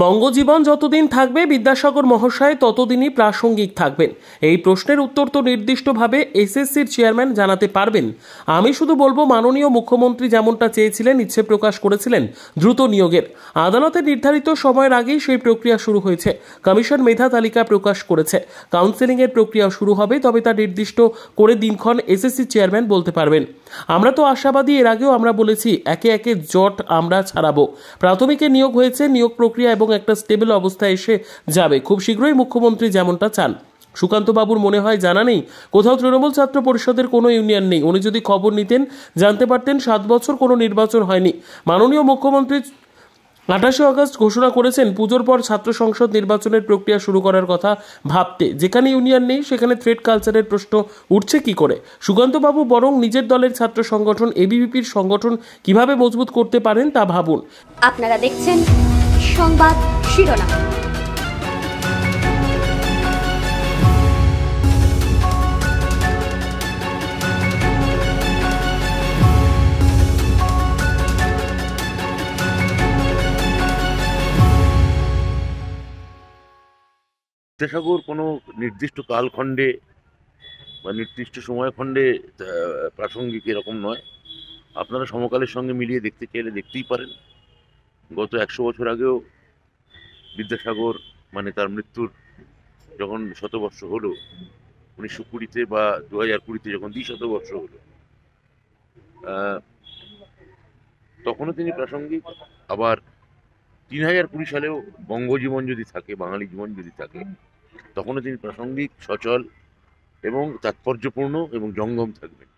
বঙ্গজীবন যতদিন থাকবে বিদ্যাসাগর মহাশয় ততদিনই প্রাসঙ্গিক থাকবেন। এই প্রশ্নের উত্তর তো নির্দিষ্টভাবে এসএসসির চেয়ারম্যান জানাতে পারবেন। আমি শুধু বলবো, মাননীয় মুখ্যমন্ত্রী যেমনটা চেয়েছিলেন, ইচ্ছে প্রকাশ করেছিলেন দ্রুত নিয়োগের, আদালতের নির্ধারিত সময়ের আগেই সেই প্রক্রিয়া শুরু হয়েছে। কমিশন মেধা তালিকা প্রকাশ করেছে, কাউন্সেলিংয়ের প্রক্রিয়া শুরু হবে, তবে তা নির্দিষ্ট করে দিনক্ষণ এসএসসি চেয়ারম্যান বলতে পারবেন। আমরা তো আশাবাদী, এর আগেও আমরা বলেছি একে একে জট আমরা ছাড়াবো। প্রাথমিকে নিয়োগ হয়েছে, নিয়োগ প্রক্রিয়া এবং একটা স্টেবল অবস্থায় এসে যাবে খুব শীঘ্রই, মুখ্যমন্ত্রী যেমনটা চান। সুকান্ত বাবুর মনে হয় জানা নেই, কোথাও তৃণমূল ছাত্র পরিষদের কোনো ইউনিয়ন নেই। উনি যদি খবর নিতেন জানতে পারতেন 7 বছর কোনো নির্বাচন হয়নি। মাননীয় মুখ্যমন্ত্রী 28 আগস্ট ঘোষণা করেছেন পুজোর পর ছাত্র সংসদ নির্বাচনের প্রক্রিয়া শুরু করার কথা ভাবতে। যেখানে ইউনিয়ন নেই সেখানে থ্রেড কালচারের প্রশ্ন উঠছে কি করে? সুকান্তবাবু বরং নিজের দলের ছাত্র সংগঠন এবিভিপির সংগঠন কিভাবে মজবুত করতে পারেন তা ভাবুন। আপনারা দেখছেন সংবাদ শিরোনাম। বিদ্যাসাগর কোনো নির্দিষ্ট কালখণ্ডে বা নির্দিষ্ট সময়খণ্ডে প্রাসঙ্গিক এরকম নয়। আপনারা সমকালের সঙ্গে মিলিয়ে দেখতে চাইলে দেখতেই পারেন। গত 100 বছর আগেও বিদ্যাসাগর মানে তার মৃত্যুর যখন শতবর্ষ হলো, 1920-তে বা 2020-তে যখন দ্বিশতবর্ষ হলো, তখনও তিনি প্রাসঙ্গিক। আবার 3020 সালেও বঙ্গজীবন যদি থাকে, বাঙালি জীবন যদি থাকে, তখনও তিনি প্রাসঙ্গিক, সচল এবং তাৎপর্যপূর্ণ এবং জঙ্গম থাকবেন।